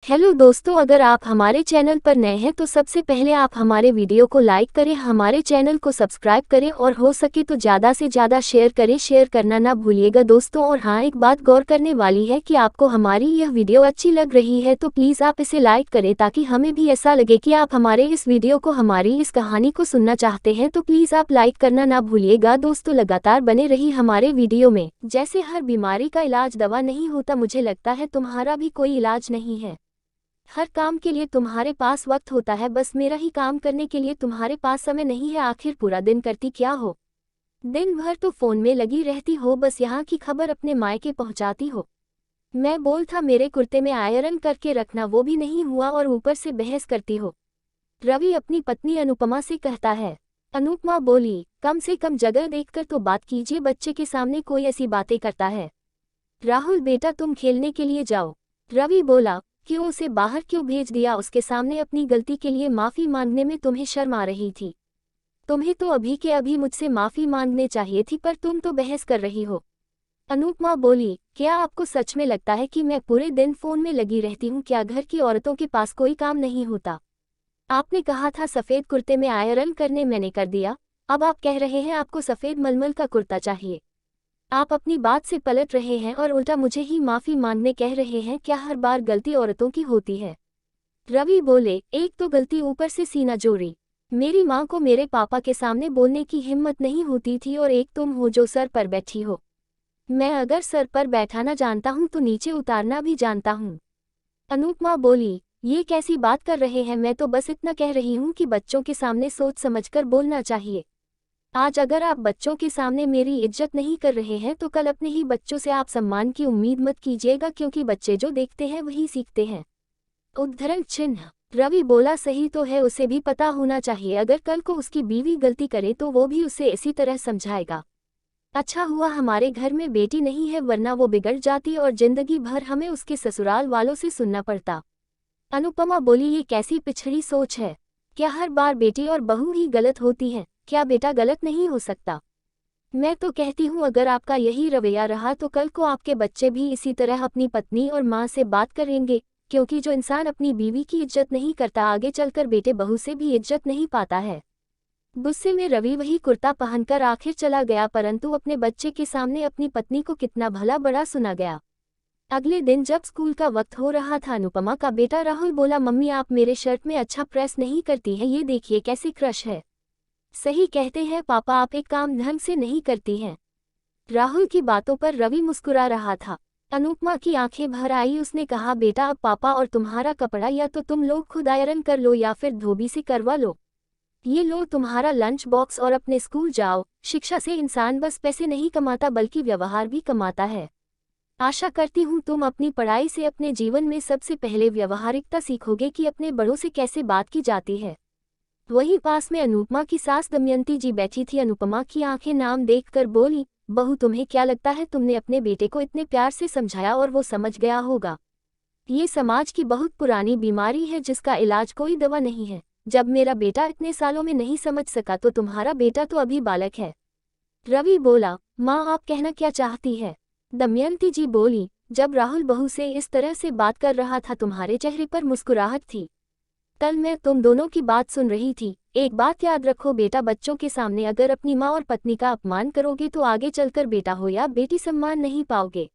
Hello दोस्तों, अगर आप हमारे चैनल पर नए हैं तो सबसे पहले आप हमारे वीडियो को लाइक करें, हमारे चैनल को सब्सक्राइब करें और हो सके तो ज़्यादा से ज़्यादा शेयर करें। शेयर करना ना भूलिएगा दोस्तों। और हाँ, एक बात गौर करने वाली है कि आपको हमारी यह वीडियो अच्छी लग रही है तो प्लीज़ आप इसे लाइक करें ताकि हमें भी ऐसा लगे कि आप हमारे इस वीडियो को, हमारी इस कहानी को सुनना चाहते हैं। तो प्लीज़ आप लाइक करना ना भूलिएगा दोस्तों। लगातार बने रही हमारे वीडियो में। जैसे हर बीमारी का इलाज दवा नहीं होता, मुझे लगता है तुम्हारा भी कोई इलाज नहीं है। हर काम के लिए तुम्हारे पास वक्त होता है, बस मेरा ही काम करने के लिए तुम्हारे पास समय नहीं है। आखिर पूरा दिन करती क्या हो? दिन भर तो फोन में लगी रहती हो, बस यहाँ की खबर अपने मायके पहुँचाती हो। मैं बोल था मेरे कुर्ते में आयरन करके रखना, वो भी नहीं हुआ और ऊपर से बहस करती हो। रवि अपनी पत्नी अनुपमा से कहता है। अनुपमा बोली, कम से कम जगह देखकर तो बात कीजिए, बच्चे के सामने कोई ऐसी बातें करता है। राहुल बेटा, तुम खेलने के लिए जाओ। रवि बोला, क्यों? उसे बाहर क्यों भेज दिया? उसके सामने अपनी गलती के लिए माफी मांगने में तुम्हें शर्म आ रही थी? तुम्हें तो अभी के अभी मुझसे माफी मांगने चाहिए थी, पर तुम तो बहस कर रही हो। अनुपमा बोली, क्या आपको सच में लगता है कि मैं पूरे दिन फोन में लगी रहती हूँ? क्या घर की औरतों के पास कोई काम नहीं होता? आपने कहा था सफेद कुर्ते में आयरन करने, मैंने कर दिया। अब आप कह रहे हैं आपको सफेद मलमल का कुर्ता चाहिए। आप अपनी बात से पलट रहे हैं और उल्टा मुझे ही माफी मांगने कह रहे हैं। क्या हर बार गलती औरतों की होती है? रवि बोले, एक तो गलती, ऊपर से सीना जोड़ी। मेरी माँ को मेरे पापा के सामने बोलने की हिम्मत नहीं होती थी, और एक तुम हो जो सर पर बैठी हो। मैं अगर सर पर बैठाना जानता हूँ तो नीचे उतारना भी जानता हूँ। अनुपमा बोली, ये कैसी बात कर रहे हैं? मैं तो बस इतना कह रही हूँ कि बच्चों के सामने सोच समझकर बोलना चाहिए। आज अगर आप बच्चों के सामने मेरी इज्जत नहीं कर रहे हैं तो कल अपने ही बच्चों से आप सम्मान की उम्मीद मत कीजिएगा, क्योंकि बच्चे जो देखते हैं वही सीखते हैं। उद्धरण चिन्ह। रवि बोला, सही तो है, उसे भी पता होना चाहिए। अगर कल को उसकी बीवी गलती करे तो वो भी उसे इसी तरह समझाएगा। अच्छा हुआ हमारे घर में बेटी नहीं है, वरना वो बिगड़ जाती और जिंदगी भर हमें उसके ससुराल वालों से सुनना पड़ता। अनुपमा बोली, ये कैसी पिछड़ी सोच है? क्या हर बार बेटी और बहू ही गलत होती हैं? क्या बेटा गलत नहीं हो सकता? मैं तो कहती हूँ अगर आपका यही रवैया रहा तो कल को आपके बच्चे भी इसी तरह अपनी पत्नी और माँ से बात करेंगे, क्योंकि जो इंसान अपनी बीवी की इज्जत नहीं करता आगे चलकर बेटे बहू से भी इज्जत नहीं पाता है। गुस्से में रवि वही कुर्ता पहनकर आखिर चला गया, परंतु अपने बच्चे के सामने अपनी पत्नी को कितना भला बड़ा सुना गया। अगले दिन जब स्कूल का वक्त हो रहा था, अनुपमा का बेटा राहुल बोला, मम्मी आप मेरे शर्ट में अच्छा प्रेस नहीं करती हैं, ये देखिए कैसी क्रश है। सही कहते हैं पापा, आप एक काम ढंग से नहीं करती हैं। राहुल की बातों पर रवि मुस्कुरा रहा था। अनुपमा की आंखें भर आई। उसने कहा, बेटा अब पापा और तुम्हारा कपड़ा या तो तुम लोग खुद आयरन कर लो या फिर धोबी से करवा लो। ये लो तुम्हारा लंच बॉक्स और अपने स्कूल जाओ। शिक्षा से इंसान बस पैसे नहीं कमाता बल्कि व्यवहार भी कमाता है। आशा करती हूँ तुम अपनी पढ़ाई से अपने जीवन में सबसे पहले व्यवहारिकता सीखोगे कि अपने बड़ों से कैसे बात की जाती है। वहीं पास में अनुपमा की सास दमयंती जी बैठी थी। अनुपमा की आंखें नाम देखकर बोली, बहू तुम्हें क्या लगता है तुमने अपने बेटे को इतने प्यार से समझाया और वो समझ गया होगा? ये समाज की बहुत पुरानी बीमारी है जिसका इलाज कोई दवा नहीं है। जब मेरा बेटा इतने सालों में नहीं समझ सका तो तुम्हारा बेटा तो अभी बालक है। रवि बोला, माँ आप कहना क्या चाहती है? दमयंती जी बोली, जब राहुल बहू से इस तरह से बात कर रहा था तुम्हारे चेहरे पर मुस्कुराहट थी। कल मैं तुम दोनों की बात सुन रही थी। एक बात याद रखो बेटा, बच्चों के सामने अगर अपनी माँ और पत्नी का अपमान करोगे तो आगे चलकर बेटा हो या बेटी सम्मान नहीं पाओगे।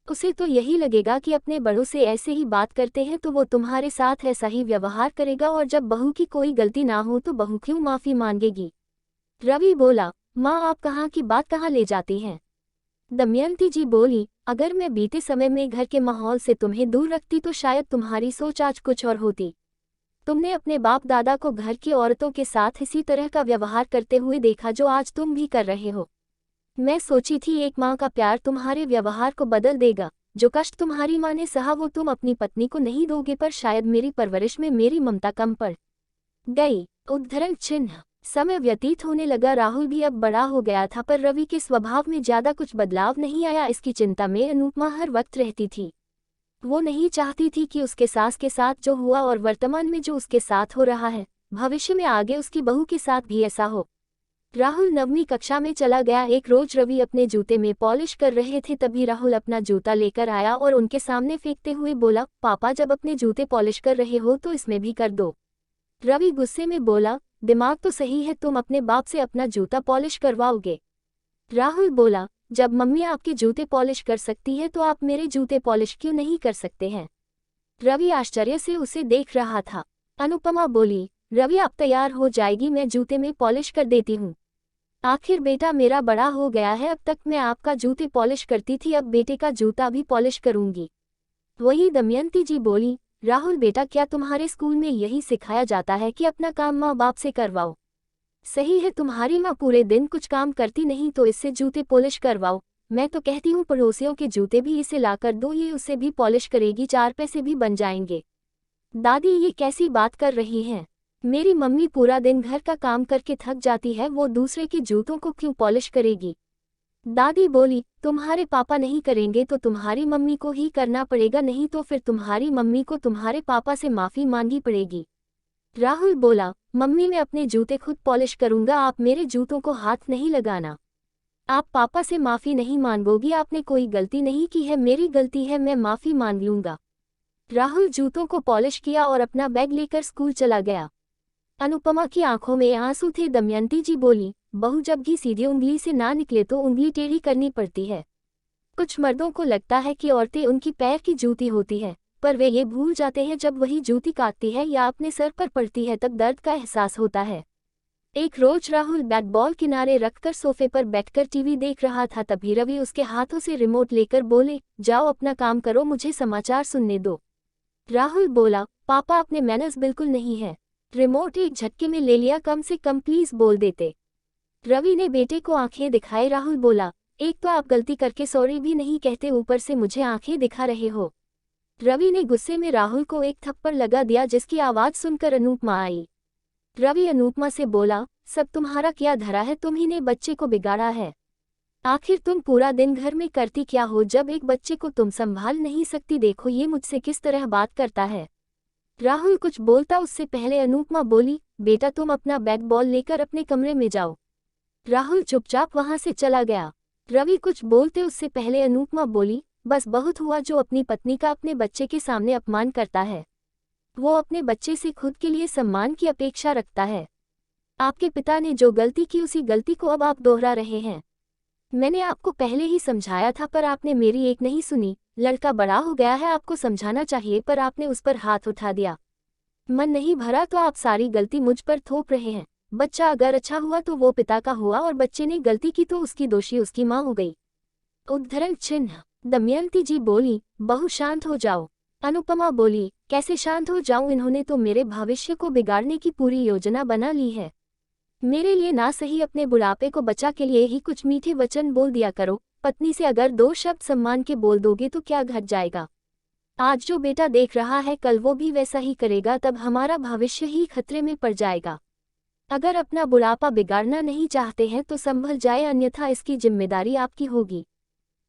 उसे तो यही लगेगा कि अपने बड़ों से ऐसे ही बात करते हैं तो वो तुम्हारे साथ ऐसा ही व्यवहार करेगा, और जब बहू की कोई गलती ना हो तो बहू क्यों माफी मांगेगी? रवि बोला, माँ आप कहाँ की बात कहाँ ले जाती हैं? दमयंती जी बोली, अगर मैं बीते समय में घर के माहौल से तुम्हें दूर रखती तो शायद तुम्हारी सोच आज कुछ और होती। तुमने अपने बाप दादा को घर की औरतों के साथ इसी तरह का व्यवहार करते हुए देखा जो आज तुम भी कर रहे हो। मैं सोची थी एक माँ का प्यार तुम्हारे व्यवहार को बदल देगा। जो कष्ट तुम्हारी माँ ने सहा वो तुम अपनी पत्नी को नहीं दोगे, पर शायद मेरी परवरिश में मेरी ममता कम पड़ गई। उद्धरण चिन्ह। समय व्यतीत होने लगा। राहुल भी अब बड़ा हो गया था, पर रवि के स्वभाव में ज्यादा कुछ बदलाव नहीं आया। इसकी चिंता में अनुपमा हर वक्त रहती थी। वो नहीं चाहती थी कि उसके सास के साथ जो हुआ और वर्तमान में जो उसके साथ हो रहा है, भविष्य में आगे उसकी बहू के साथ भी ऐसा हो। राहुल 9वीं कक्षा में चला गया। एक रोज रवि अपने जूते में पॉलिश कर रहे थे, तभी राहुल अपना जूता लेकर आया और उनके सामने फेंकते हुए बोला, पापा जब अपने जूते पॉलिश कर रहे हो तो इसमें भी कर दो। रवि गुस्से में बोला, दिमाग तो सही है, तुम अपने बाप से अपना जूता पॉलिश करवाओगे? राहुल बोला, जब मम्मी आपके जूते पॉलिश कर सकती है तो आप मेरे जूते पॉलिश क्यों नहीं कर सकते हैं? रवि आश्चर्य से उसे देख रहा था। अनुपमा बोली, रवि आप तैयार हो जाएगी, मैं जूते में पॉलिश कर देती हूँ। आखिर बेटा मेरा बड़ा हो गया है, अब तक मैं आपका जूते पॉलिश करती थी, अब बेटे का जूता भी पॉलिश करूंगी। वही दमयंती जी बोली, राहुल बेटा क्या तुम्हारे स्कूल में यही सिखाया जाता है कि अपना काम माँ बाप से करवाओ? सही है, तुम्हारी माँ पूरे दिन कुछ काम करती नहीं तो इससे जूते पॉलिश करवाओ। मैं तो कहती हूँ पड़ोसियों के जूते भी इसे लाकर दो, ये उसे भी पॉलिश करेगी, 4 पैसे भी बन जाएंगे। दादी ये कैसी बात कर रही हैं? मेरी मम्मी पूरा दिन घर का काम करके थक जाती है, वो दूसरे के जूतों को क्यों पॉलिश करेगी? दादी बोली, तुम्हारे पापा नहीं करेंगे तो तुम्हारी मम्मी को ही करना पड़ेगा, नहीं तो फिर तुम्हारी मम्मी को तुम्हारे पापा से माफी मांगनी पड़ेगी। राहुल बोला, मम्मी मैं अपने जूते खुद पॉलिश करूंगा, आप मेरे जूतों को हाथ नहीं लगाना। आप पापा से माफी नहीं मांगोगी, आपने कोई गलती नहीं की है, मेरी गलती है, मैं माफी मांग लूंगा। राहुल जूतों को पॉलिश किया और अपना बैग लेकर स्कूल चला गया। अनुपमा की आंखों में आंसू थे। दमयंती जी बोली, बहू जब घी सीधी उंगली से ना निकले तो उंगली टेढ़ी करनी पड़ती है। कुछ मर्दों को लगता है कि औरतें उनकी पैर की जूती होती है, पर वे ये भूल जाते हैं जब वही जूती काटती है या अपने सर पर पड़ती है तब दर्द का एहसास होता है। एक रोज राहुल बैट बॉल किनारे रखकर सोफे पर बैठकर टीवी देख रहा था, तभी रवि उसके हाथों से रिमोट लेकर बोले, जाओ अपना काम करो, मुझे समाचार सुनने दो। राहुल बोला, पापा अपने मैनर्स बिल्कुल नहीं है। रिमोट एक झटके में ले लिया, कम से कम प्लीज बोल देते। रवि ने बेटे को आंखें दिखाई। राहुल बोला, एक तो आप गलती करके सॉरी भी नहीं कहते, ऊपर से मुझे आंखें दिखा रहे हो। रवि ने गुस्से में राहुल को एक थप्पड़ लगा दिया, जिसकी आवाज सुनकर अनुपमा आई। रवि अनुपमा से बोला, सब तुम्हारा क्या धरा है, तुम ही ने बच्चे को बिगाड़ा है। आखिर तुम पूरा दिन घर में करती क्या हो जब एक बच्चे को तुम संभाल नहीं सकती? देखो ये मुझसे किस तरह बात करता है। राहुल कुछ बोलता उससे पहले अनुपमा बोली, बेटा तुम अपना बैट बॉल लेकर अपने कमरे में जाओ। राहुल चुपचाप वहां से चला गया। रवि कुछ बोलते उससे पहले अनुपमा बोली, बस बहुत हुआ जो अपनी पत्नी का अपने बच्चे के सामने अपमान करता है। वो अपने बच्चे से खुद के लिए सम्मान की अपेक्षा रखता है। आपके पिता ने जो गलती की उसी गलती को अब आप दोहरा रहे हैं। मैंने आपको पहले ही समझाया था पर आपने मेरी एक नहीं सुनी। लड़का बड़ा हो गया है, आपको समझाना चाहिए, पर आपने उस पर हाथ उठा दिया। मन नहीं भरा तो आप सारी गलती मुझ पर थोप रहे हैं। बच्चा अगर अच्छा हुआ तो वो पिता का हुआ और बच्चे ने गलती की तो उसकी दोषी उसकी माँ हो गई। उद्धरण चिन्ह। दमयंती जी बोली, बहू शांत हो जाओ। अनुपमा बोली, कैसे शांत हो जाऊं, इन्होंने तो मेरे भविष्य को बिगाड़ने की पूरी योजना बना ली है। मेरे लिए ना सही अपने बुढ़ापे को बचा के लिए ही कुछ मीठे वचन बोल दिया करो। पत्नी से अगर 2 शब्द सम्मान के बोल दोगे तो क्या घट जाएगा? आज जो बेटा देख रहा है कल वो भी वैसा ही करेगा, तब हमारा भविष्य ही खतरे में पड़ जाएगा। अगर अपना बुढ़ापा बिगाड़ना नहीं चाहते हैं तो संभल जाए, अन्यथा इसकी जिम्मेदारी आपकी होगी।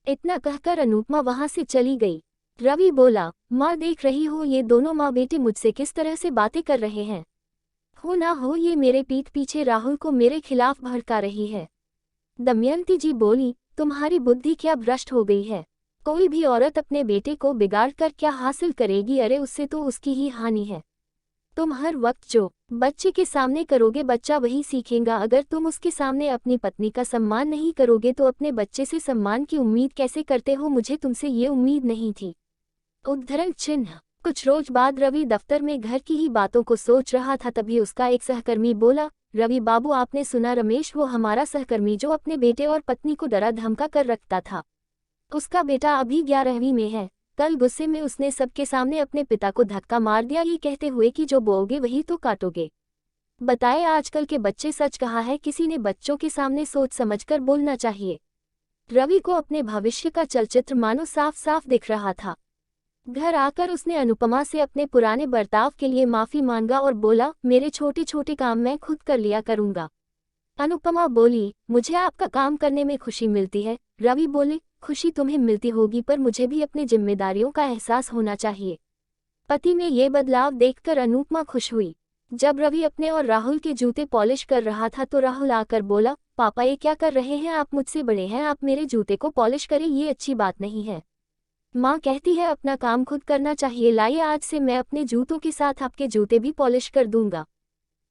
इतना कहकर अनुपमा वहां से चली गई। रवि बोला, माँ देख रही हो ये दोनों माँ बेटे मुझसे किस तरह से बातें कर रहे हैं। हो ना हो ये मेरे पीठ पीछे राहुल को मेरे खिलाफ भड़का रही है। दमयंती जी बोली, तुम्हारी बुद्धि क्या भ्रष्ट हो गई है? कोई भी औरत अपने बेटे को बिगाड़ कर क्या हासिल करेगी? अरे उससे तो उसकी ही हानि है। तुम हर वक्त जो बच्चे के सामने करोगे बच्चा वही सीखेगा। अगर तुम उसके सामने अपनी पत्नी का सम्मान नहीं करोगे तो अपने बच्चे से सम्मान की उम्मीद कैसे करते हो? मुझे तुमसे ये उम्मीद नहीं थी। उद्धरण चिन्ह। कुछ रोज बाद रवि दफ्तर में घर की ही बातों को सोच रहा था, तभी उसका एक सहकर्मी बोला, रवि बाबू आपने सुना, रमेश वो हमारा सहकर्मी जो अपने बेटे और पत्नी को डरा धमका कर रखता था, उसका बेटा अभी 11वीं में है। कल गुस्से में उसने सबके सामने अपने पिता को धक्का मार दिया, ये कहते हुए कि जो बोओगे वही तो काटोगे। बताए आजकल के बच्चे, सच कहा है किसी ने, बच्चों के सामने सोच समझकर बोलना चाहिए। रवि को अपने भविष्य का चलचित्र मानो साफ साफ दिख रहा था। घर आकर उसने अनुपमा से अपने पुराने बर्ताव के लिए माफी मांगा और बोला, मेरे छोटे छोटे काम मैं खुद कर लिया करूंगा। अनुपमा बोली, मुझे आपका काम करने में खुशी मिलती है। रवि बोले, खुशी तुम्हें मिलती होगी पर मुझे भी अपनी जिम्मेदारियों का एहसास होना चाहिए। पति में ये बदलाव देखकर अनुपमा खुश हुई। जब रवि अपने और राहुल के जूते पॉलिश कर रहा था तो राहुल आकर बोला, पापा ये क्या कर रहे हैं आप, मुझसे बड़े हैं, आप मेरे जूते को पॉलिश करें, ये अच्छी बात नहीं है। माँ कहती है अपना काम खुद करना चाहिए, लाइए आज से मैं अपने जूतों के साथ आपके जूते भी पॉलिश कर दूंगा।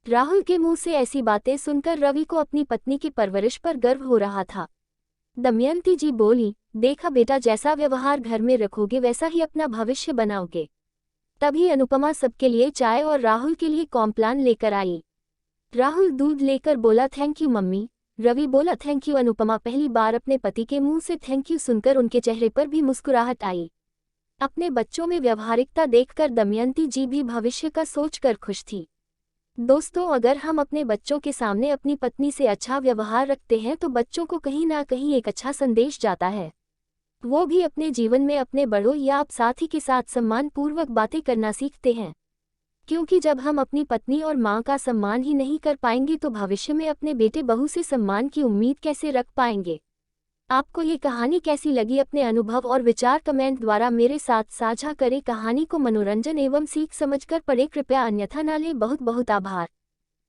राहुल के मुंह से ऐसी बातें सुनकर रवि को अपनी पत्नी की परवरिश पर गर्व हो रहा था। दमयंती जी बोली, देखा बेटा, जैसा व्यवहार घर में रखोगे वैसा ही अपना भविष्य बनाओगे। तभी अनुपमा सबके लिए चाय और राहुल के लिए कॉम्प्लान लेकर आई। राहुल दूध लेकर बोला, थैंक यू मम्मी। रवि बोला, थैंक यू अनुपमा। पहली बार अपने पति के मुंह से थैंक यू सुनकर उनके चेहरे पर भी मुस्कुराहट आई। अपने बच्चों में व्यवहारिकता देखकर दमयंती जी भी भविष्य का सोचकर खुश थी। दोस्तों, अगर हम अपने बच्चों के सामने अपनी पत्नी से अच्छा व्यवहार रखते हैं तो बच्चों को कहीं ना कहीं एक अच्छा संदेश जाता है। वो भी अपने जीवन में अपने बड़ों या आप साथी के साथ सम्मानपूर्वक बातें करना सीखते हैं। क्योंकि जब हम अपनी पत्नी और माँ का सम्मान ही नहीं कर पाएंगे तो भविष्य में अपने बेटे बहू से सम्मान की उम्मीद कैसे रख पाएंगे। आपको ये कहानी कैसी लगी, अपने अनुभव और विचार कमेंट द्वारा मेरे साथ साझा करें। कहानी को मनोरंजन एवं सीख समझकर पढ़ें कृपया, अन्यथा ना लें। बहुत बहुत आभार।